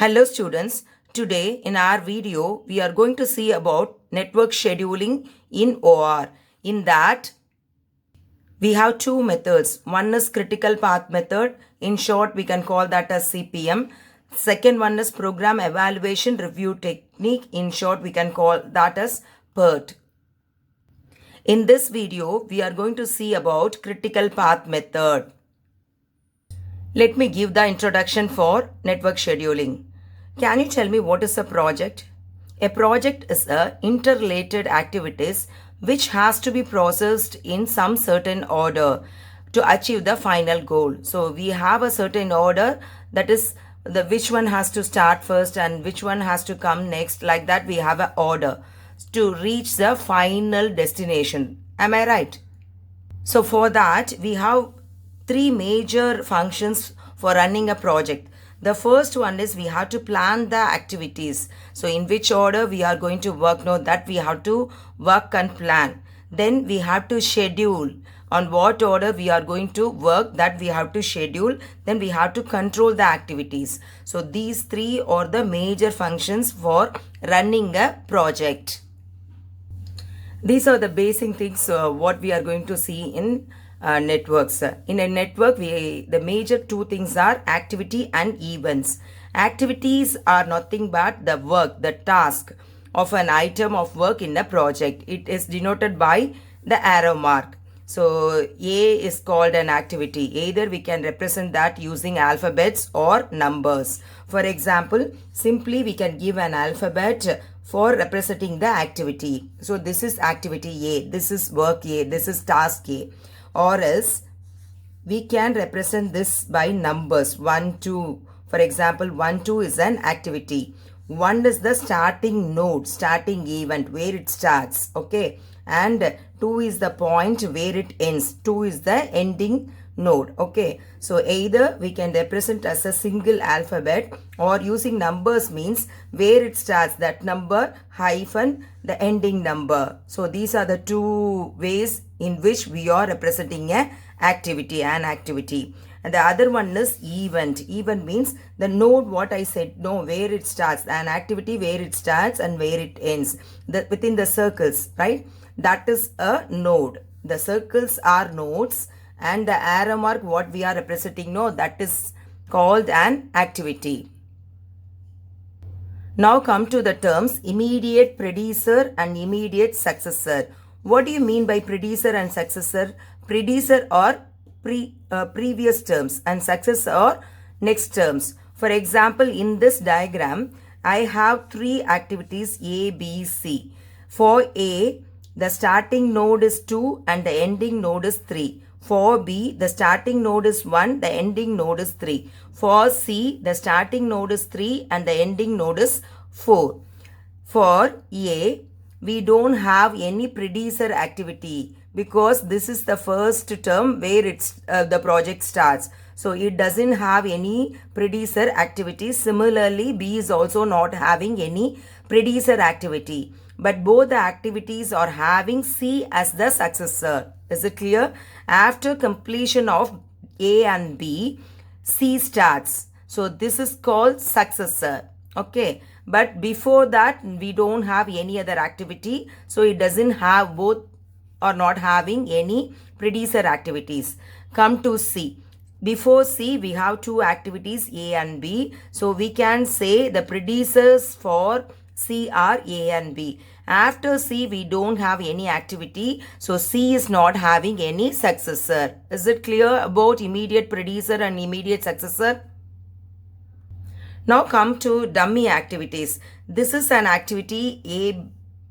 Hello students, today in our video we are going to see about network scheduling in OR. In that we have two methods. One is critical path method, in short we can call that as CPM. Second one is program evaluation review technique, in short we can call that as PERT. In this video we are going to see about critical path method. Let me give the introduction for network scheduling. Can you tell me what is a project? A project is a interrelated activities which has to be processed in some certain order to achieve the final goal. So we have a certain order, that is the which one has to start first and which one has to come next. Like that we have an order to reach the final destination. Am I right? So for that we have three major functions for running a project. The first one is we have to plan the activities. So in which order we are going to work, know that we have to work and plan. Then we have to schedule on what order we are going to work, that we have to schedule. Then we have to control the activities. So these three are the major functions for running a project. These are the basic things what we are going to see in networks. In a network, the major two things are activity and events. Activities are nothing but the work, the task of an item of work in a project. It is denoted by the arrow mark. So A is called an activity. Either we can represent that using alphabets or numbers. For example, simply we can give an alphabet for representing the activity. So this is activity A, this is work A, this is task A. Or else we can represent this by numbers 1, 2. For example, 1, 2 is an activity. 1 is the starting node, starting event, where it starts. Okay. And 2 is the point where it ends. 2 is the ending node. Okay. So either we can represent as a single alphabet, or using numbers means where it starts, that number hyphen the ending number. So these are the two ways in which we are representing an activity. And the other one is event. Event means the node, what I said, no, where it starts, an activity where it starts and where it ends, within the circles, right? That is a node. The circles are nodes, and the arrow mark what we are representing, no, that is called an activity. Now come to the terms immediate predecessor and immediate successor. What do you mean by predecessor and successor? Predecessor are previous terms and successor are next terms. For example, in this diagram, I have three activities A, B, C. For A, the starting node is 2 and the ending node is 3. For B, the starting node is 1, the ending node is 3. For C, the starting node is 3 and the ending node is 4. For A, we don't have any predecessor activity because this is the first term where the project starts. So it doesn't have any predecessor activity. Similarly, B is also not having any predecessor activity. But both the activities are having C as the successor. Is it clear? After completion of A and B, C starts. So this is called successor. Okay. But before that, we don't have any other activity. So it doesn't have, both are not having any predecessor activities. Come to C. Before C, we have two activities A and B. So we can say the predecessors for C are A and B. After C, we don't have any activity. So C is not having any successor. Is it clear about immediate predecessor and immediate successor? Now come to dummy activities. This is an activity A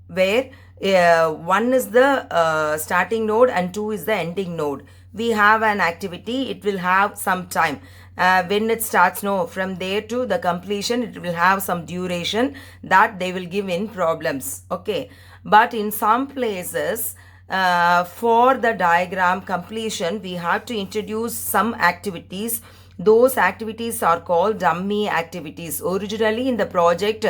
where 1 is the starting node and 2 is the ending node. We have an activity, it will have some time. When it starts, no, from there to the completion, it will have some duration that they will give in problems. Okay. But in some places, for the diagram completion, we have to introduce some activities. Those activities are called dummy activities. Originally in the project,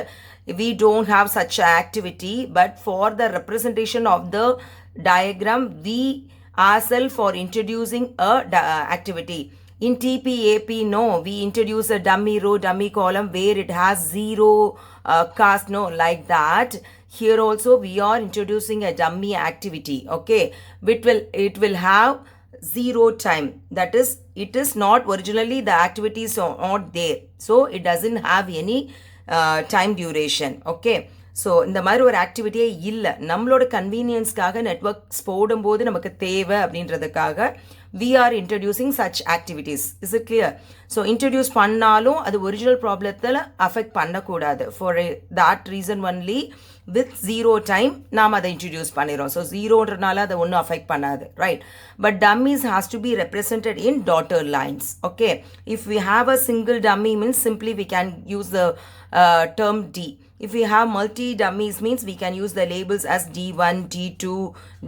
we don't have such an activity, but for the representation of the diagram, we ourselves are introducing a activity. In TPAP, no, we introduce a dummy row, dummy column where it has zero cast, no, like that. Here also we are introducing a dummy activity, okay, it will have zero time. That is, it is not originally the activities are not there, so it doesn't have any time duration, okay. So இந்த மாதிரி ஒரு ஆக்டிவிட்டியே இல்லை. நம்மளோட கன்வீனியன்ஸ்க்காக networks போடும்போது நமக்கு தேவை அப்படின்றதுக்காக we are introducing such activities. Is it clear? So introduce பண்ணாலும் அது ஒரிஜினல் ப்ராப்ளத்தில் அஃபெக்ட் பண்ணக்கூடாது. For that reason only with zero time நாம் அதை இன்ட்ரடியூஸ் பண்ணிடுறோம். ஸோ ஜீரோன்றனால அதை ஒன்றும் அஃபெக்ட் பண்ணாது, right? But dummies has to be represented in dotted lines, okay? If we have a single dummy means simply we can use the term D. If we have multi dummies means we can use the labels as D1, D2,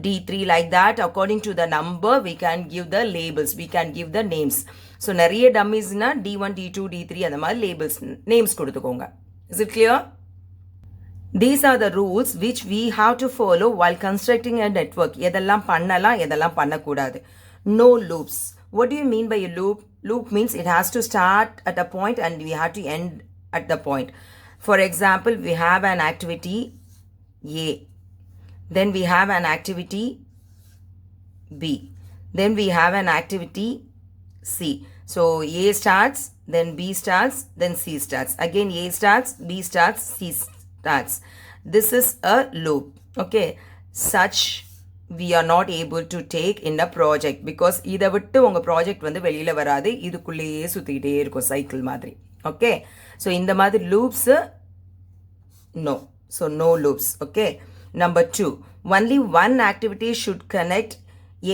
D3 like that. According to the number, we can give the labels. We can give the names. So, நிறைய dummies na D1, D2, D3 அந்த மாதிரி labels, names கொடுத்துக்கோங்க. Is it clear? These are the rules which we have to follow while constructing a network. எதெல்லாம் பண்ணலாம், எதெல்லாம் பண்ணக்கூடாது. No loops. What do you mean by a loop? Loop means it has to start at a point and we have to end at the point. For example, we have an activity A, then we have an activity B, then we have an activity C. So A starts, then B starts, then C starts. Again A starts, B starts, C starts. This is a loop, okay? Such we are not able to take in a project because இதை விட்டு உங்கள் project வந்து வெளியில் வராது, இதுக்குள்ளேயே சுற்றிக்கிட்டே இருக்கும் cycle மாதிரி, okay? So இந்த மாதிரி loops no. So no loops, okay? Number 2, only one activity should connect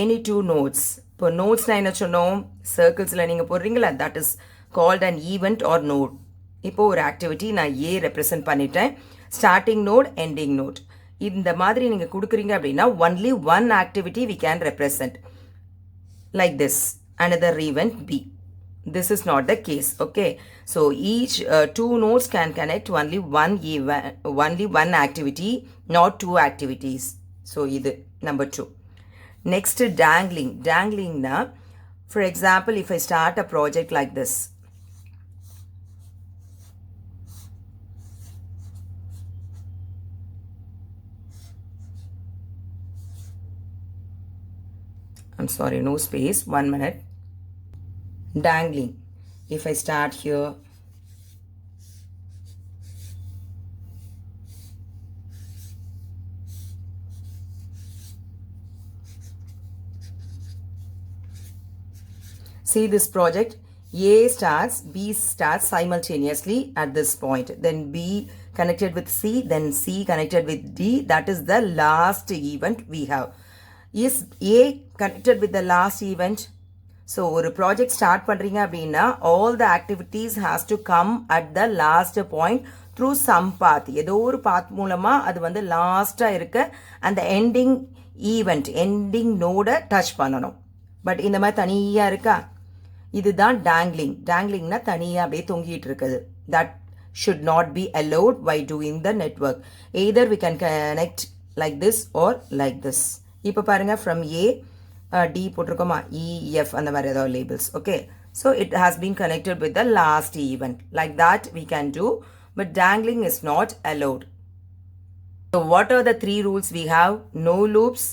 any two nodes. இப்போ நோட்ஸ்னா என்ன சொன்னோம், சர்க்கிள்ஸில் நீங்கள் போடுறீங்களா, that is called an event or node. இப்போ ஒரு ஆக்டிவிட்டி நான் ஏ ரெப்ரசன்ட் பண்ணிட்டேன், ஸ்டார்டிங் நோட் எண்டிங் நோட். இந்த மாதிரி நீங்கள் கொடுக்குறீங்க அப்படின்னா only one activity we can represent like this, another event B. This is not the case, okay? So each two nodes can connect only one activity, not two activities. So idu number 2. Next, dangling. Dangling na, for example, if I start a project like this, I'm sorry, no space, 1 minute. Dangling. If I start here, see this project, A starts, B starts simultaneously at this point, then B connected with C, then C connected with D. That is the last event we have. Is A connected with the last event? So ஒரு project start பண்ணுறீங்க அப்படின்னா all the activities has to come at the last point through some path. ஏதோ ஒரு பாத் மூலமாக அது வந்து லாஸ்ட்டாக இருக்க அந்த எண்டிங் ஈவெண்ட், எண்டிங் நோடை டச் பண்ணணும். பட் இந்த மாதிரி தனியாக இருக்கா, இதுதான் டேங்லிங். டேங்லிங்னா தனியாக அப்படியே தொங்கிட்டு இருக்குது. That should not be allowed while doing the network. Either we can connect like this or like this. இப்போ பாருங்க, from A D போட்டிருக்கோமா, EF அந்த மாதிரி ஏதாவது labels, okay? So it has been connected with the last event. Like that we can do, but dangling is not allowed. So what are the 3 rules we have? No loops,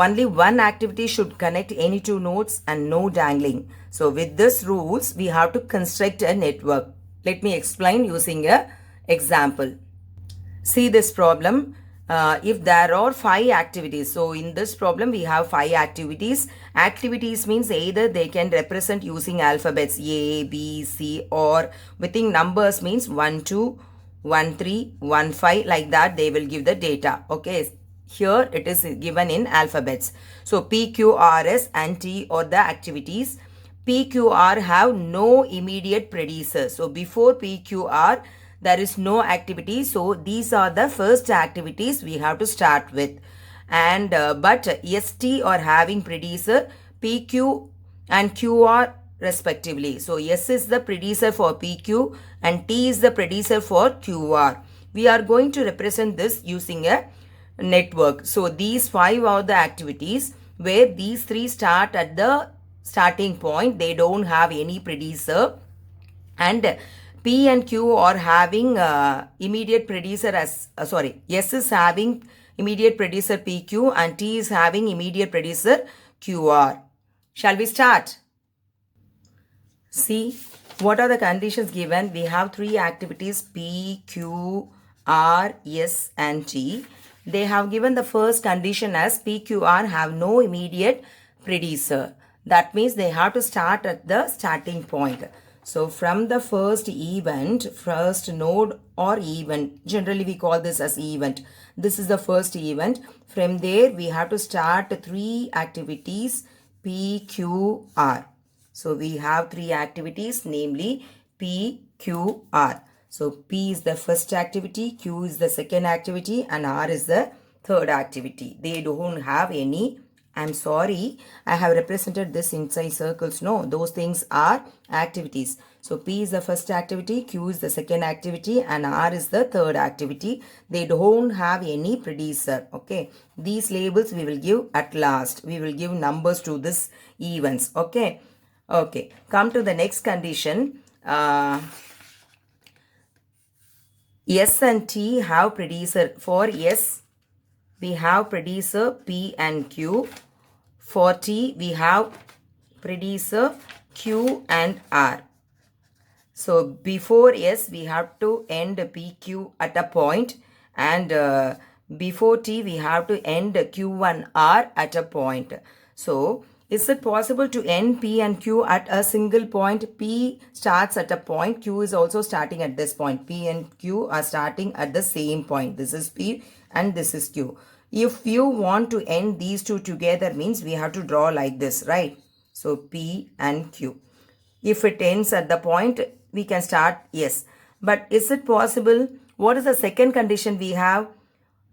only one activity should connect any two nodes, and no dangling. So with these rules we have to construct a network. Let me explain using a example. See this problem. If there are 5 activities, so in this problem we have 5 activities. Activities means either they can represent using alphabets A, B, C, or within numbers means 1, 2, 1, 3, 1, 5, like that they will give the data, okay? Here it is given in alphabets. So P, Q, R, S and T are the activities. P, Q, R have no immediate predecessor. So before P, Q, R there is no activity, so these are the first activities we have to start with. And but ST are having predecessor PQ and QR respectively. So S is the predecessor for PQ and T is the predecessor for QR. We are going to represent this using a network. So these 5 are the activities where these 3 start at the starting point. They don't have any predecessor. And P and Q are having immediate predecessor as, S is having immediate predecessor PQ and T is having immediate predecessor QR. Shall we start? See, what are the conditions given? We have three activities P, Q, R, S and T. They have given the first condition as P, Q, R have no immediate predecessor. That means they have to start at the starting point. So from the first event, first node or event, generally we call this as event. This is the first event. From there we have to start three activities P, Q, R. So we have three activities, namely P, Q, R. So P is the first activity, Q is the second activity and R is the third activity. They don't have any, I'm sorry, I have represented this inside circles. No, those things are activities. So P is the first activity, Q is the second activity and R is the third activity. They don't have any predecessor. Okay, these labels we will give at last. We will give numbers to this events. Okay. Okay, come to the next condition. S and T have predecessor. For S, we have predecessor P and Q. For T, we have predecessor Q and R. So before S, we have to end PQ at a point, and before T, we have to end Q and R at a point. So is it possible to end P and Q at a single point? P starts at a point, Q is also starting at this point. P and Q are starting at the same point. This is P and this is Q. If you want to end these two together means we have to draw like this, right? So P and Q. If it ends at the point, we can start yes. But is it possible? What is the second condition we have?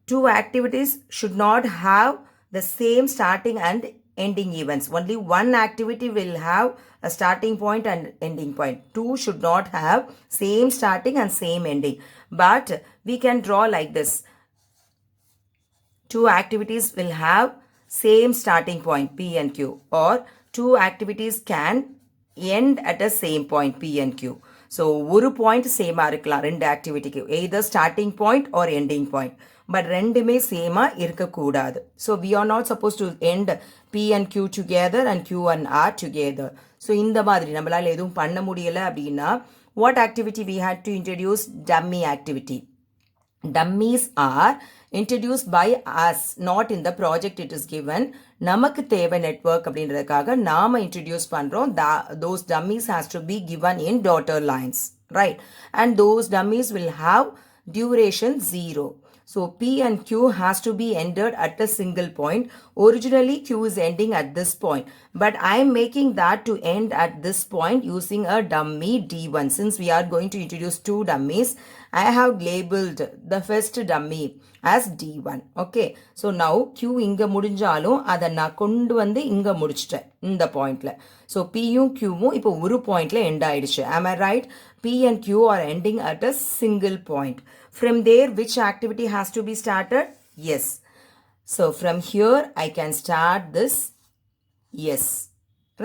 Two activities should not have the same starting and ending events. Only one activity will have a starting point and ending point. Two should not have same starting and same ending. But we can draw like this. Two activities will have same starting point P and Q, or two activities can end at the same point P and Q. So ஒரு point same இருக்கலாம் ரெண்டு activityக்கு, either starting point or ending point. But ரெண்டுமே சேமா இருக்கக்கூடாது. So we are not supposed to end P and Q together and Q and R together. So இந்த மாதிரி நம்மளால எதுவும் பண்ண முடியல அப்படின்னா, what activity we had to introduce? Dummy activity. Dummies are introduced by us, not in the project it is given. நமக்கு தேவை network அப்படின்றதுக்காக நாம introduce பண்றோம். Those dummies has to be given in dotted lines, right? And those dummies will have duration 0. So P and Q has to be ended at a single point. Originally Q is ending at this point, but I am making that to end at this point using a dummy D1. Since we are going to introduce two dummies, I have labeled the first dummy as D1. Okay, so now Q inga முடிஞ்சாலும் அதை நான் கொண்டு வந்து இங்க முடிச்சிட்டேன் இந்த பாயிண்ட்ல. So P யும் Q யும் இப்போ ஒரு பாயிண்ட்ல end ஆயிடுச்சு. Am I right? P and Q are ending at a single point. From there, which activity has to be started? Yes. So from here, I can start this yes.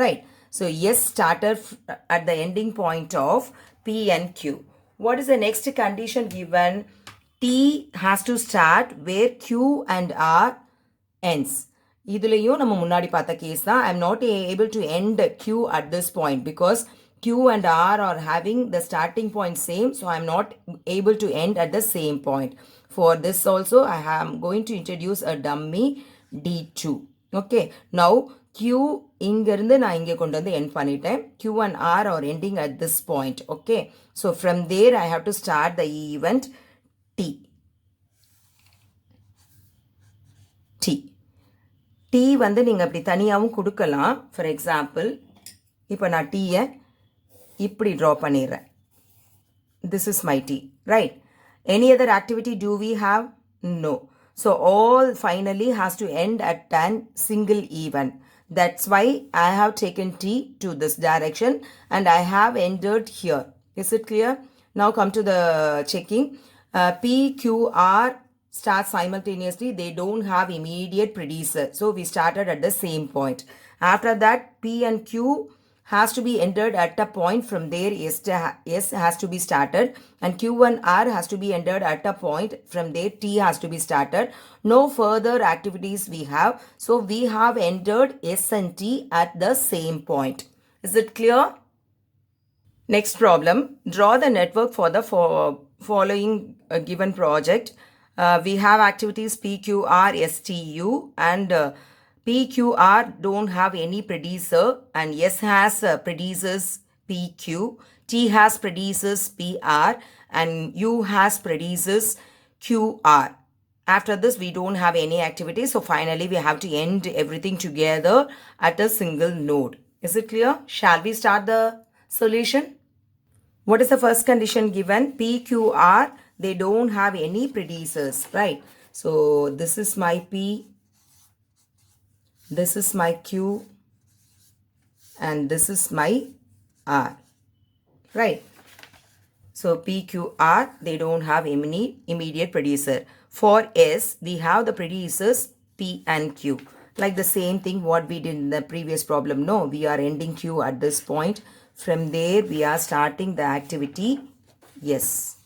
Right. So yes started at the ending point of P and Q. What is the next condition given? T has to start where Q and R ends. இதுலயும் நம்ம முன்னாடி பார்த்த case தான். I am not able to end Q at this point because Q and R are having the starting point same, so I am not able to end at the same point. For this also, I am going to introduce a dummy D2. Okay, now Q இங்கிருந்து நான் இங்கே கொண்டு வந்து end பண்ணிட்டேன். Q and R are ending at this point. Okay, so from there I have to start the event T. T வந்து நீங்கள் அப்படி தனியாகவும் கொடுக்கலாம். For example, இப்போ நான் T-யை இப்படி draw பண்ணிடுறேன். This is my T, right? Any other activity do we have? No. So all finally has to end at a single event. That's why I have taken T to this direction and I have entered here. Is it clear? Now come to the checking. P, Q, R start simultaneously, they don't have immediate predecessor. So we started at the same point. After that, P and Q has to be entered at a point. From there, S has to be started, and Q and R has to be entered at a point. From there, T has to be started. No further activities we have. So we have entered S and T at the same point. Is it clear? Next problem, draw the network for the following given project. We have activities PQR, STU, and PQR don't have any predecessor, and S has predecessors PQ, T has predecessors PR, and U has predecessors QR. After this, we don't have any activity, so finally we have to end everything together at a single node. Is it clear? Shall we start the solution? What is the first condition given? PQR, they don't have any predecessors, right? So this is my P, this is my Q, and this is my R, right? So PQR, they don't have any immediate predecessor. For S, we have the predecessors P and Q. Like the same thing what we did in the previous problem. No, we are ending Q at this point. From there, we are starting the activity S.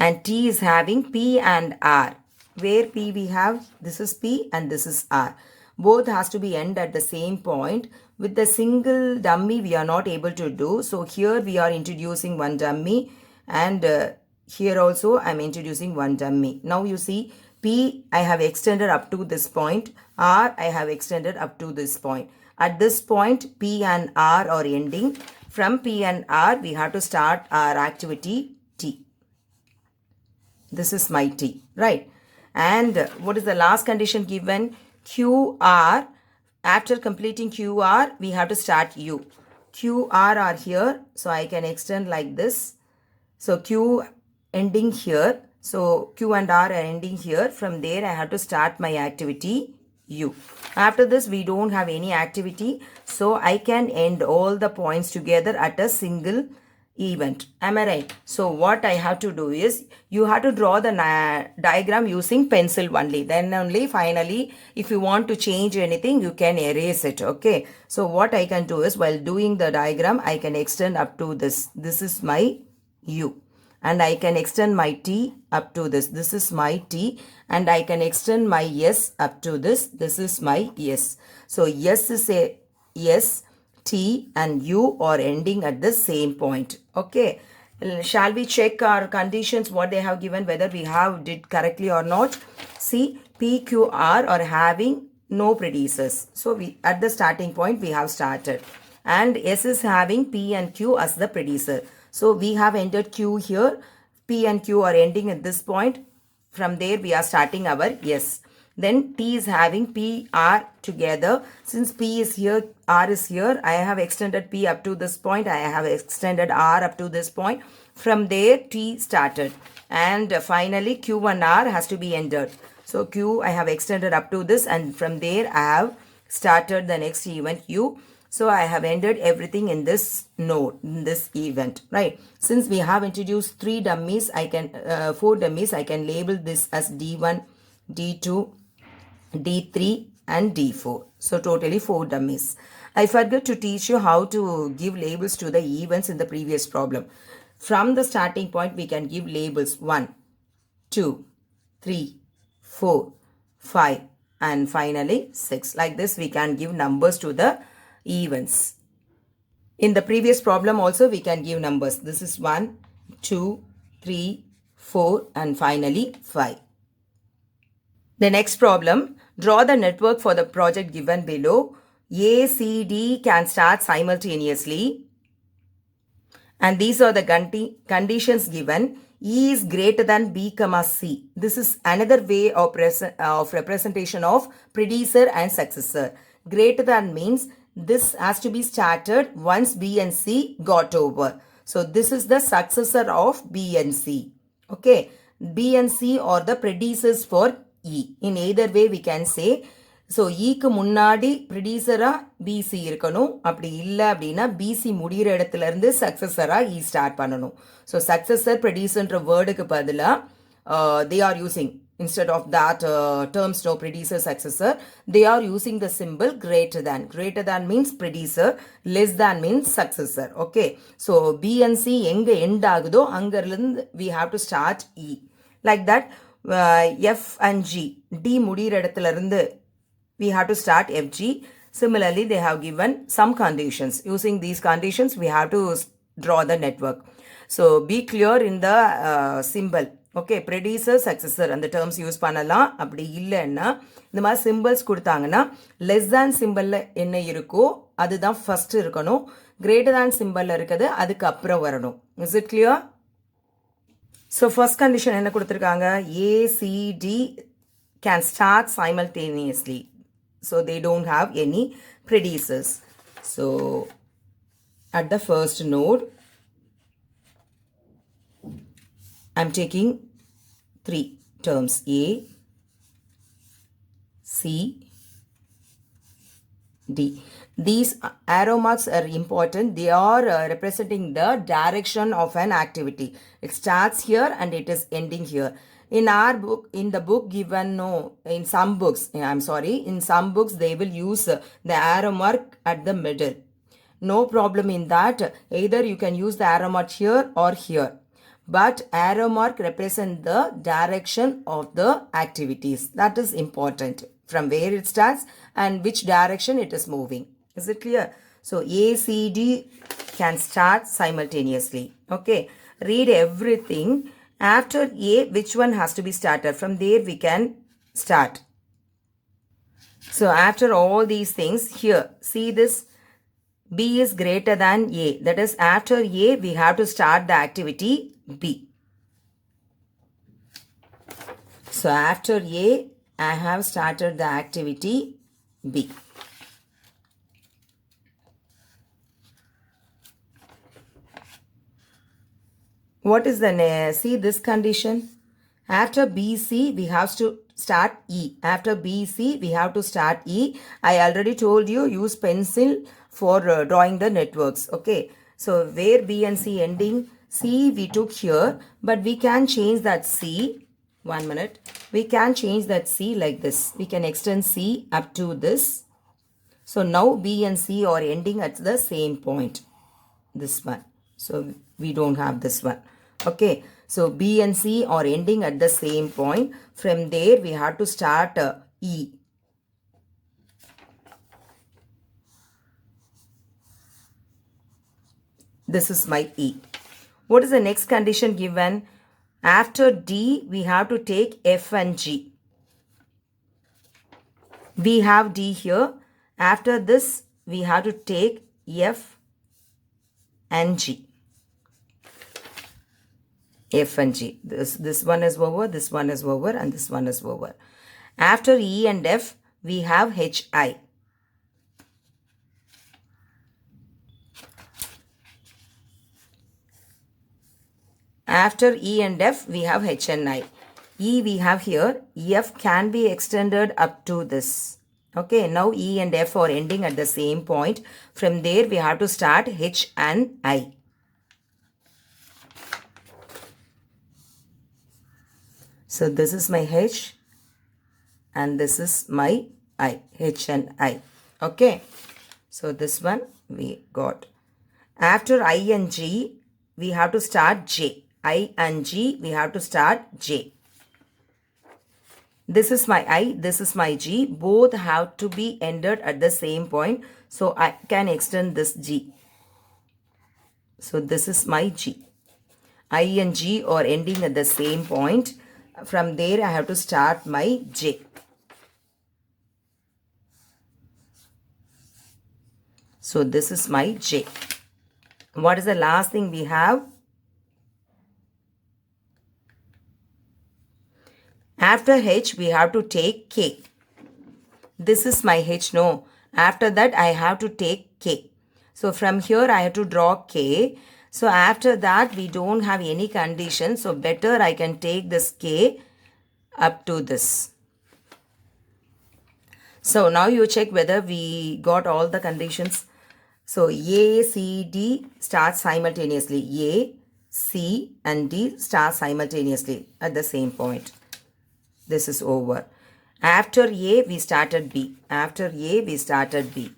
And T is having P and R. Where P we have, this is P and this is R. Both has to be end at the same point. With the single dummy, we are not able to do. So here we are introducing one dummy, and here also I am introducing one dummy. Now you see, P I have extended up to this point. R I have extended up to this point. At this point, P and R are ending. From P and R, we have to start our activity T. This is my T, right? And what is the last condition given? QR. After completing QR, we have to start U. QR are here, so I can extend like this. So Q ending here. So Q and R are ending here. From there, I have to start my activity U. After this, we don't have any activity, so I can end all the points together at a single event. Am I right? So what I have to do is, you have to draw the diagram using pencil only. Then only finally, if you want to change anything, you can erase it. Okay. So what I can do is, while doing the diagram, I can extend up to this. This is my U. And I can extend my T up to this. This is my T. And I can extend my S up to this. This is my S. So S is a S, T and U are ending at the same point. Okay. Shall we check our conditions, what they have given, whether we have did correctly or not? See, P, Q, R are having no predecessors. So we at the starting point, we have started. And S is having P and Q as the predecessor. So we have entered Q here. P and Q are ending at this point. From there, we are starting our S. Then T is having P, R together. Since P is here, R is here, I have extended P up to this point. I have extended R up to this point. From there, T started. And finally, Q and R has to be entered. So Q, I have extended up to this. And from there, I have started the next event, U. So I have ended everything in this node, in this event, right? Since we have introduced 4 dummies, I can label this as D1, D2, D3 and D4. So totally 4 dummies. I forgot to teach you how to give labels to the events in the previous problem. From the starting point, we can give labels 1, 2, 3, 4, 5 and finally 6. Like this, we can give numbers to the events. In the previous problem also, we can give numbers. This is 1, 2, 3, 4 and finally 5. The next problem, draw the network for the project given below. A, C, D can start simultaneously. And these are the conditions given. E is greater than B, C. This is another way of representation of predecessor and successor. Greater than means this has to be started once B and C got over. So this is the successor of B and C. Okay. B and C are the predecessors for E. In either way, we can say so ஈக்கு முன்னாடி ப்ரொடியூசராக PC இருக்கணும். அப்படி இல்லை அப்படின்னா PC முடிகிற இடத்துலேருந்து சக்ஸஸராக இ start பண்ணணும். ஸோ சக்ஸஸர் ப்ரொடியூசர்ன்ற வேர்டுக்கு பதிலாக they are using, instead of that terms, no, producer, successor, they are using the symbol greater than. Greater than means producer, less than means successor. Okay, so B and C எங்கே end ஆகுதோ அங்கிருந்து we have to start E. Like that, F and G, D முடிகிற இடத்துலேருந்து we have to start FG. Similarly, they have given some conditions. Using these conditions, we have to draw the network. So be clear in the symbol. Okay, producer, successor and the terms use பண்ணலாம். அப்படி இல்லைன்னா இந்த மாதிரி symbols கொடுத்தாங்கன்னா less than சிம்பிளில் என்ன இருக்கோ அதுதான் first இருக்கணும். கிரேட்டர் தேன் சிம்பிளில் இருக்குது அதுக்கு அப்புறம் வரணும். Is it clear? So first condition என்ன கொடுத்துருக்காங்க? ACD can start simultaneously. So they don't have any predecessors. So at the first node, I'm taking 3 terms: A, C, D. These arrow marks are important. They are representing the direction of an activity. It starts here and it is ending here. In our book, in the book given, no, in some books, in some books they will use the arrow mark at the middle. No problem in that. Either you can use the arrow mark here or here. But arrow mark represent the direction of the activities. That is important. From where it starts and which direction it is moving. Is it clear? So ACD can start simultaneously. Okay. Read everything. After A, which one has to be started? From there we can start. So after all these things, here, see this, B is greater than A. That is, after A, we have to start the activity B. So after A, I have started the activity B. What is the, see this condition? After BC, we have to start E. After BC, we have to start E. I already told you, use pencil for drawing the networks. Okay. So where B and C ending? C we took here, but we can change that C. 1 minute. We can change that C like this. We can extend C up to this. So now B and C are ending at the same point. This one. So we don't have this one. Okay, so B and C are ending at the same point. From there we have to start E. This is my E. What is the next condition given? After D we have to take F and G. We have D here. After this we have to take F and G. F and G. This one is over, this one is over, and this one is over. After E and F, we have HI. After E and F, we have H and I. E we have here. F can be extended up to this. Okay, now E and F are ending at the same point. From there, we have to start H and I. So this is my H and this is my I, H and I. Okay, so this one we got. After I and G, we have to start J. I and G, we have to start J. This is my I, this is my G. Both have to be ended at the same point. So I can extend this G. So this is my G. I and G are ending at the same point. From there I have to start my J. So this is my J. What is the last thing we have? After H we have to take K. This is my H, no. After that I have to take K. So from here I have to draw K. So after that we don't have any condition. So better I can take this K up to this. So now you check whether we got all the conditions. So A, C, D start simultaneously. A, C and D start simultaneously at the same point. This is over. After A, we started B. After A, we started B.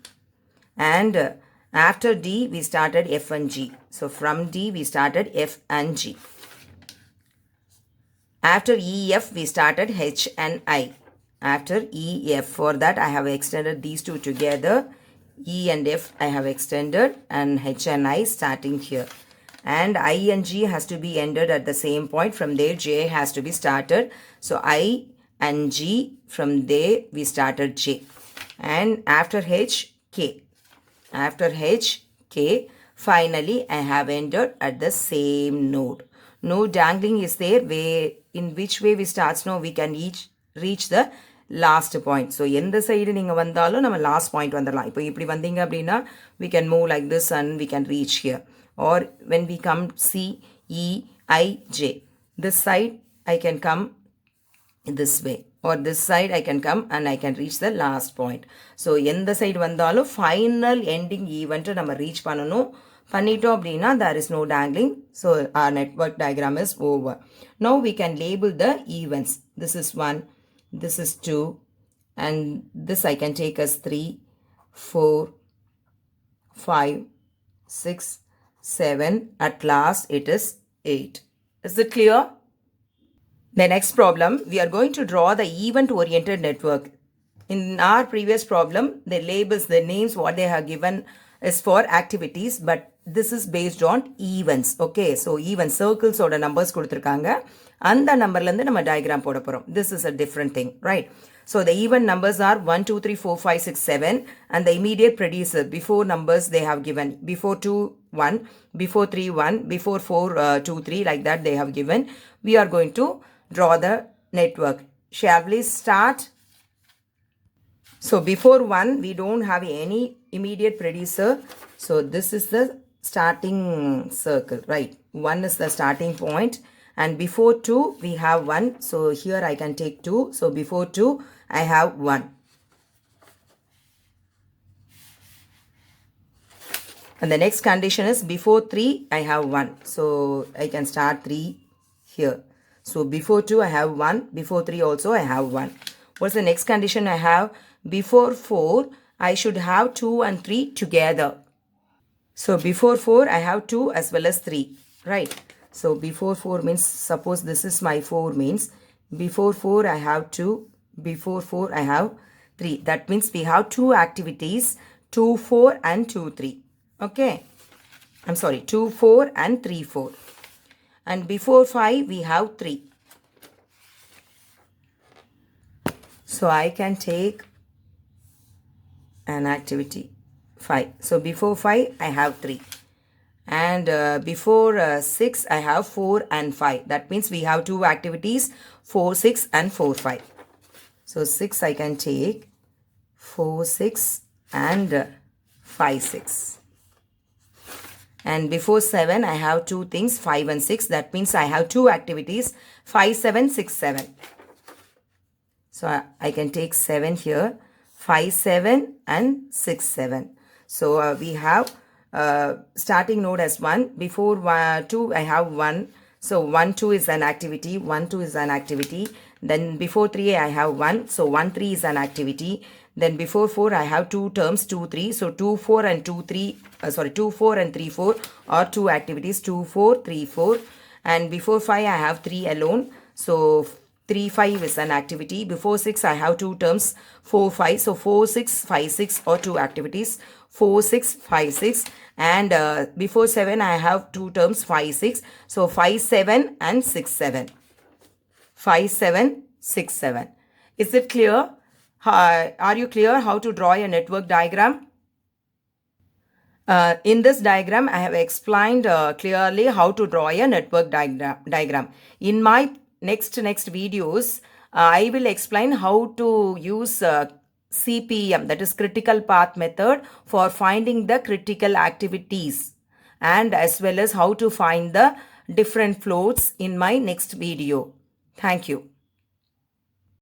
And after D, we started F and G. So from D, we started F and G. After E, F, we started H and I. After E, F, for that I have extended these two together. E and F I have extended and H and I starting here. And I and G has to be ended at the same point. From there, J has to be started. So I and G, from there, we started J. And after H, K. After H, K, finally I have ended at the same node. No dangling is there. In which way we start now, we can reach the last point. So எந்த side நீங்க வந்தாலும் நம்ம last point வந்துடலாம். இப்போ இப்படி வந்தீங்க அப்படின்னா we can move like this and we can reach here. Or when we come C, E, I, J. This side I can come this way. Or this side I can come and I can reach the last point. So எந்த side வந்தாலும் final ending event நம்ம reach பண்ணணும். பண்ணிட்டோம் அப்படின்னா there is no dangling. So our network diagram is over. Now we can label the events. This is 1, this is 2, and this I can take as 3, 4, 5, 6, 7. At last it is 8. Is it clear? The next problem, we are going to draw the event-oriented network. In our previous problem, the labels, the names, what they have given is for activities, but this is based on events. Okay, so even circles or the numbers கொடுத்திருக்காங்க. அந்த நம்பர்ல இருந்து நம்ம diagram போட போறோம். This is a different thing, right? So the event numbers are 1, 2, 3, 4, 5, 6, 7, and the immediate predecessor before numbers they have given before 2, 1, before 3, 1, before 4, 2, 3, like that they have given. We are going to draw the network. Shall we start? So before 1, we don't have any immediate predecessor. So this is the starting circle, right? 1 is the starting point. And before 2, we have 1. So here I can take 2. So before 2, I have 1. And the next condition is before 3, I have 1. So I can start 3 here. So before 2, I have 1. Before 3 also, I have 1. What's the next condition I have? Before 4, I should have 2 and 3 together. So before 4, I have 2 as well as 3, right? So before 4 means, suppose this is my 4 means, before 4, I have 2. Before 4, I have 3. That means we have 2 activities, 2, 4 and 2, 3. Okay. I'm sorry, 2, 4 and 3, 4. And before 5, we have 3. So I can take an activity 5. So before 5, I have 3. And before 6, I have 4 and 5. That means we have 2 activities, 4, 6 and 4, 5. So 6 I can take, 4, 6 and 5, 6. And before 7, I have 2 things, 5 and 6. That means I have 2 activities, 5, 7, 6, 7. So I can take 7 here, 5, 7 and 6, 7. So we have starting node as 1. Before 2, I have 1. So 1, 2 is an activity. 1, 2 is an activity. Then before 3, I have 1. So 1, 3 is an activity. Then before 4, I have 2 terms, 2, 3. So 2, 4 and 2, 3, 2, 4 and 3, 4 are 2 activities, 2, 4, 3, 4. And before 5, I have 3 alone. So 3, 5 is an activity. Before 6, I have 2 terms, 4, 5. So 4, 6, 5, 6 are 2 activities, 4, 6, 5, 6. And before 7, I have 2 terms, 5, 6. So 5, 7 and 6, 7. 5, 7, 6, 7. Is it clear? Are you clear how to draw a network diagram? In this diagram, I have explained clearly how to draw a network diagram. In my next videos, I will explain how to use CPM, that is critical path method, for finding the critical activities, and as well as how to find the different floats in my next video. Thank you.